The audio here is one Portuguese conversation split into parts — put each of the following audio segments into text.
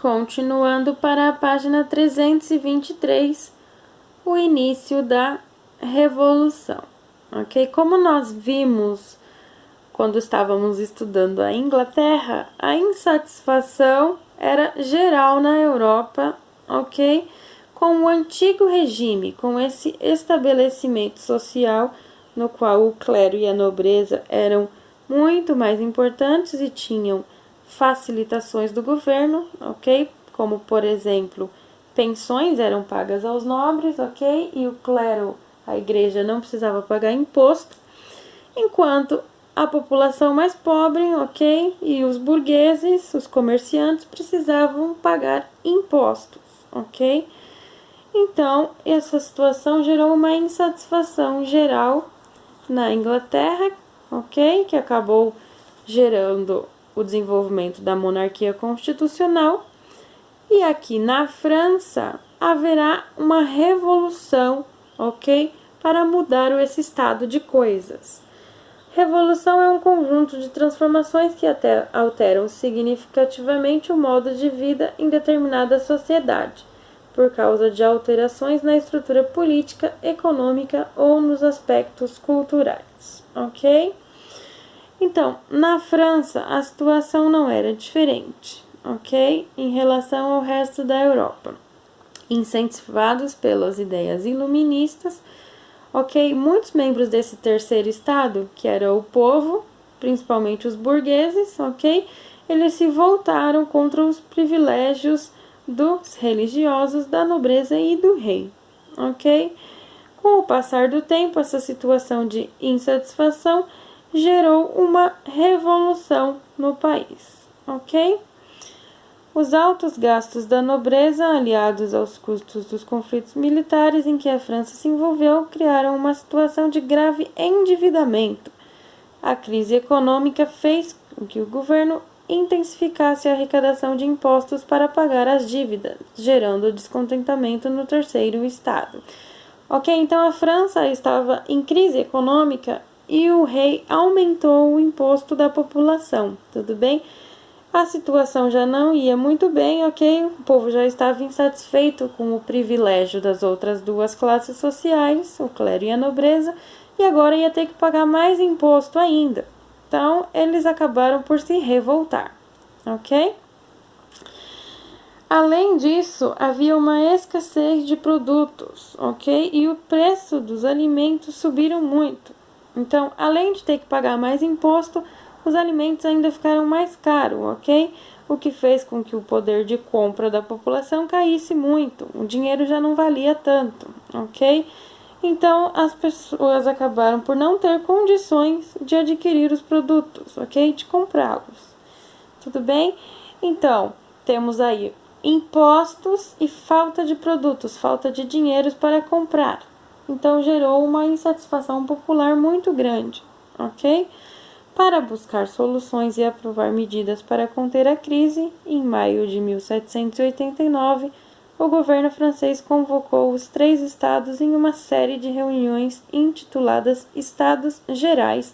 Continuando para a página 323, o início da Revolução. Ok? Como nós vimos quando estávamos estudando a Inglaterra, a insatisfação era geral na Europa, ok? Com o antigo regime, com esse estabelecimento social no qual o clero e a nobreza eram muito mais importantes e tinham facilitações do governo, ok? Como, por exemplo, pensões eram pagas aos nobres, ok? E o clero, a igreja, não precisava pagar imposto, enquanto a população mais pobre, ok? E os burgueses, os comerciantes, precisavam pagar impostos, ok? Então, essa situação gerou uma insatisfação geral na Inglaterra, ok? Que acabou gerando o desenvolvimento da monarquia constitucional. E aqui na França haverá uma revolução, ok? Para mudar esse estado de coisas. Revolução é um conjunto de transformações que até alteram significativamente o modo de vida em determinada sociedade, por causa de alterações na estrutura política, econômica ou nos aspectos culturais, ok? Então, na França, a situação não era diferente, ok? Em relação ao resto da Europa. Incentivados pelas ideias iluministas, ok? Muitos membros desse terceiro estado, que era o povo, principalmente os burgueses, ok? Eles se voltaram contra os privilégios dos religiosos, da nobreza e do rei, ok? Com o passar do tempo, essa situação de insatisfação gerou uma revolução no país, ok? Os altos gastos da nobreza, aliados aos custos dos conflitos militares em que a França se envolveu, criaram uma situação de grave endividamento. A crise econômica fez com que o governo intensificasse a arrecadação de impostos para pagar as dívidas, gerando descontentamento no terceiro estado. Ok, então a França estava em crise econômica e o rei aumentou o imposto da população, tudo bem? A situação já não ia muito bem, ok? O povo já estava insatisfeito com o privilégio das outras duas classes sociais, o clero e a nobreza, e agora ia ter que pagar mais imposto ainda. Então, eles acabaram por se revoltar, ok? Além disso, havia uma escassez de produtos, ok? E o preço dos alimentos subiram muito. Então, além de ter que pagar mais imposto, os alimentos ainda ficaram mais caros, ok? O que fez com que o poder de compra da população caísse muito. O dinheiro já não valia tanto, ok? Então, as pessoas acabaram por não ter condições de adquirir os produtos, ok? De comprá-los. Tudo bem? Então, temos aí impostos e falta de produtos, falta de dinheiro para comprar. Então, gerou uma insatisfação popular muito grande, ok? Para buscar soluções e aprovar medidas para conter a crise, em maio de 1789, o governo francês convocou os 3 estados em uma série de reuniões intituladas Estados Gerais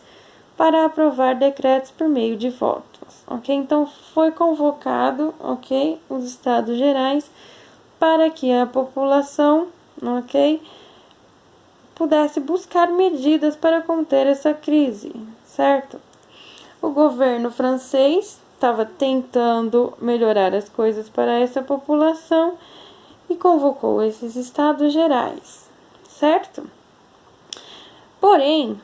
para aprovar decretos por meio de votos, ok? Então, foi convocado, ok, os Estados Gerais para que a população, ok, pudesse buscar medidas para conter essa crise, certo? O governo francês estava tentando melhorar as coisas para essa população e convocou esses estados gerais, certo? Porém,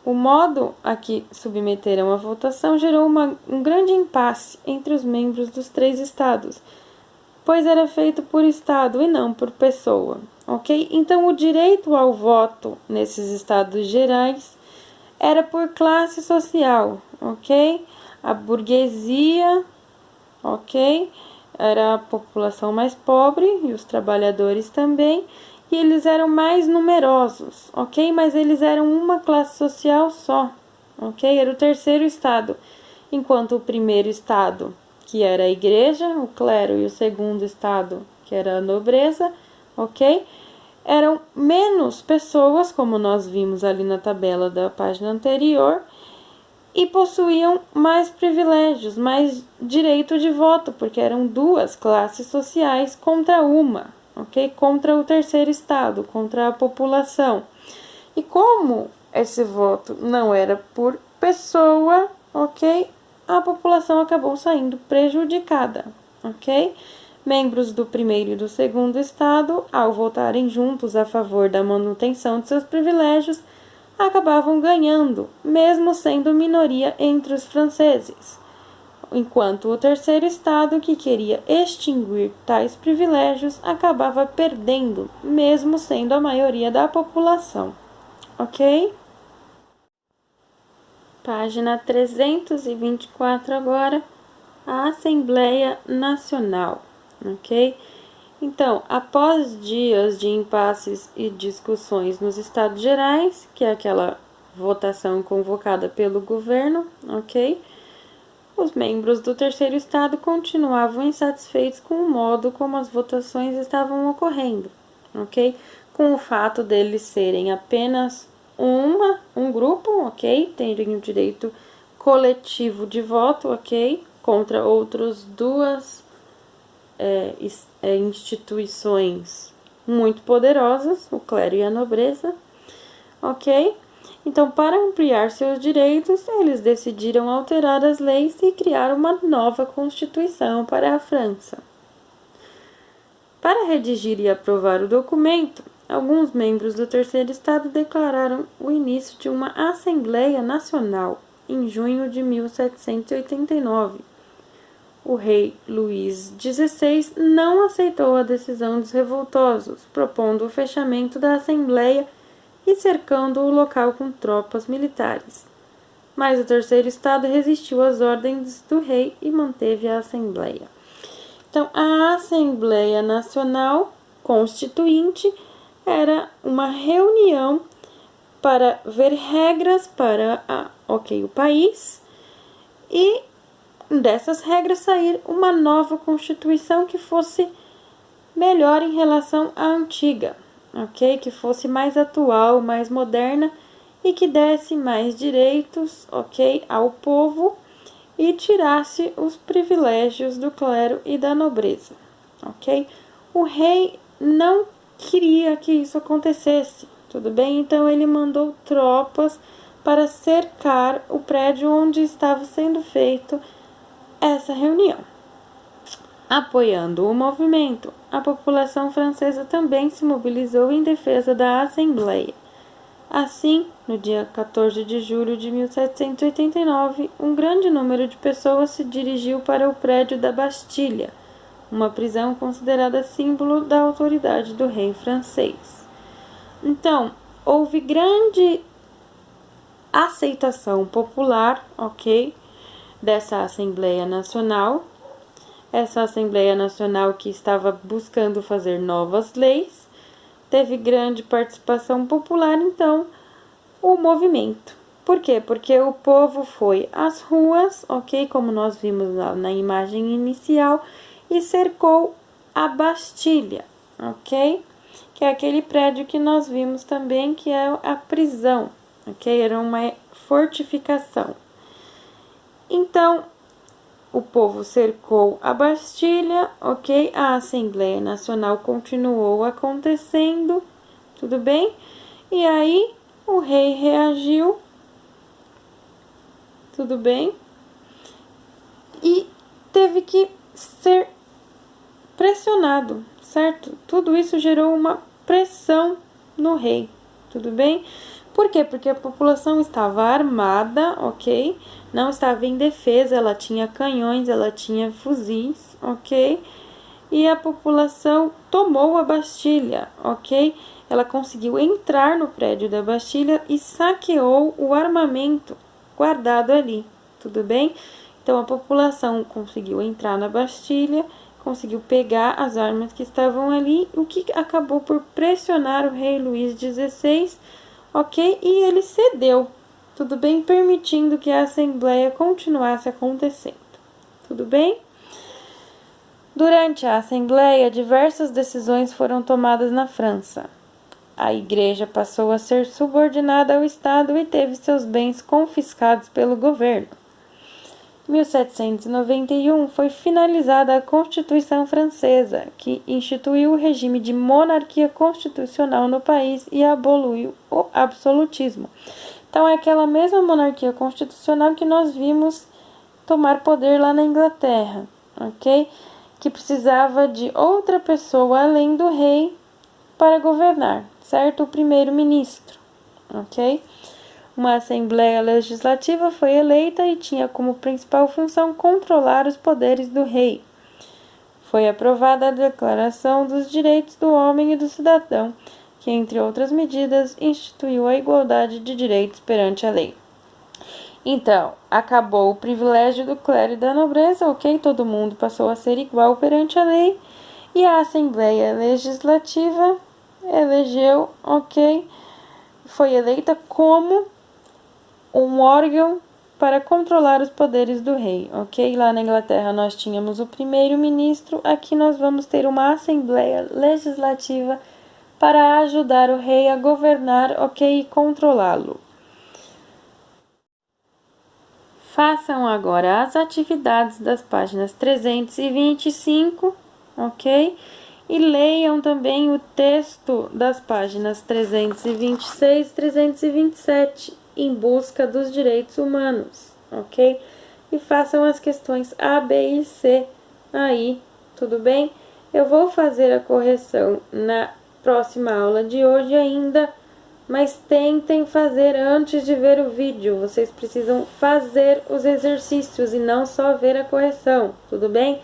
o modo a que submeteram a votação gerou um grande impasse entre os membros dos 3 estados, pois era feito por estado e não por pessoa, ok? Então, o direito ao voto nesses estados gerais era por classe social, ok? A burguesia, ok? Era a população mais pobre e os trabalhadores também, e eles eram mais numerosos, ok? Mas eles eram uma classe social só, ok? Era o terceiro estado, enquanto o primeiro estado, que era a igreja, o clero, e o segundo estado, que era a nobreza, ok? Eram menos pessoas, como nós vimos ali na tabela da página anterior, e possuíam mais privilégios, mais direito de voto, porque eram duas classes sociais contra uma, ok? Contra o terceiro estado, contra a população. E como esse voto não era por pessoa, ok? A população acabou saindo prejudicada, ok? Membros do primeiro e do segundo estado, ao votarem juntos a favor da manutenção de seus privilégios, acabavam ganhando, mesmo sendo minoria entre os franceses, enquanto o terceiro estado, que queria extinguir tais privilégios, acabava perdendo, mesmo sendo a maioria da população. Ok? Página 324 agora, a Assembleia Nacional. Ok? Então, após dias de impasses e discussões nos Estados Gerais, que é aquela votação convocada pelo governo, ok? Os membros do terceiro estado continuavam insatisfeitos com o modo como as votações estavam ocorrendo, ok? Com o fato deles serem apenas um grupo, ok? Terem o direito coletivo de voto, ok? Contra outras duas instituições muito poderosas, o clero e a nobreza, ok? Então, para ampliar seus direitos, eles decidiram alterar as leis e criar uma nova constituição para a França. Para redigir e aprovar o documento, alguns membros do terceiro estado declararam o início de uma Assembleia Nacional em junho de 1789. O rei Luís XVI não aceitou a decisão dos revoltosos, propondo o fechamento da Assembleia e cercando o local com tropas militares. Mas o terceiro estado resistiu às ordens do rei e manteve a Assembleia. Então, a Assembleia Nacional Constituinte era uma reunião para ver regras para o país e dessas regras sair uma nova Constituição que fosse melhor em relação à antiga, ok? Que fosse mais atual, mais moderna e que desse mais direitos, ok? Ao povo e tirasse os privilégios do clero e da nobreza, ok? O rei não queria que isso acontecesse, tudo bem? Então ele mandou tropas para cercar o prédio onde estava sendo feito essa reunião. Apoiando o movimento, a população francesa também se mobilizou em defesa da Assembleia. Assim, no dia 14 de julho de 1789, um grande número de pessoas se dirigiu para o prédio da Bastilha, uma prisão considerada símbolo da autoridade do rei francês. Então, houve grande aceitação popular, ok? Dessa Assembleia Nacional. Essa Assembleia Nacional que estava buscando fazer novas leis, teve grande participação popular, então, o movimento. Por quê? Porque o povo foi às ruas, ok? Como nós vimos na imagem inicial, e cercou a Bastilha, ok? Que é aquele prédio que nós vimos também, que é a prisão, ok? Era uma fortificação. Então, o povo cercou a Bastilha, ok? A Assembleia Nacional continuou acontecendo, tudo bem? E aí, o rei reagiu, tudo bem? E teve que ser pressionado, certo? Tudo isso gerou uma pressão no rei, tudo bem? Por quê? Porque a população estava armada, ok? Não estava em defesa, ela tinha canhões, ela tinha fuzis, ok? E a população tomou a Bastilha, ok? Ela conseguiu entrar no prédio da Bastilha e saqueou o armamento guardado ali, tudo bem? Então, a população conseguiu entrar na Bastilha, conseguiu pegar as armas que estavam ali, o que acabou por pressionar o rei Luís XVI, ok? E ele cedeu, tudo bem? Permitindo que a Assembleia continuasse acontecendo, tudo bem? Durante a Assembleia, diversas decisões foram tomadas na França. a igreja passou a ser subordinada ao Estado e teve seus bens confiscados pelo governo. Em 1791 foi finalizada a Constituição Francesa, que instituiu o regime de monarquia constitucional no país e aboliu o absolutismo. Então é aquela mesma monarquia constitucional que nós vimos tomar poder lá na Inglaterra, ok? Que precisava de outra pessoa além do rei para governar, certo? O primeiro-ministro, ok? Uma Assembleia Legislativa foi eleita e tinha como principal função controlar os poderes do rei. Foi aprovada a Declaração dos Direitos do Homem e do Cidadão, que, entre outras medidas, instituiu a igualdade de direitos perante a lei. Então, acabou o privilégio do clero e da nobreza, ok? Todo mundo passou a ser igual perante a lei. E a Assembleia Legislativa elegeu, ok? Foi eleita como um órgão para controlar os poderes do rei, ok? Lá na Inglaterra nós tínhamos o primeiro-ministro, aqui nós vamos ter uma Assembleia Legislativa para ajudar o rei a governar, ok? E controlá-lo. Façam agora as atividades das páginas 325, ok? E leiam também o texto das páginas 326 e 327, em busca dos direitos humanos, ok? E façam as questões A, B e C aí, tudo bem? Eu vou fazer a correção na próxima aula de hoje ainda, mas tentem fazer antes de ver o vídeo. Vocês precisam fazer os exercícios e não só ver a correção, tudo bem?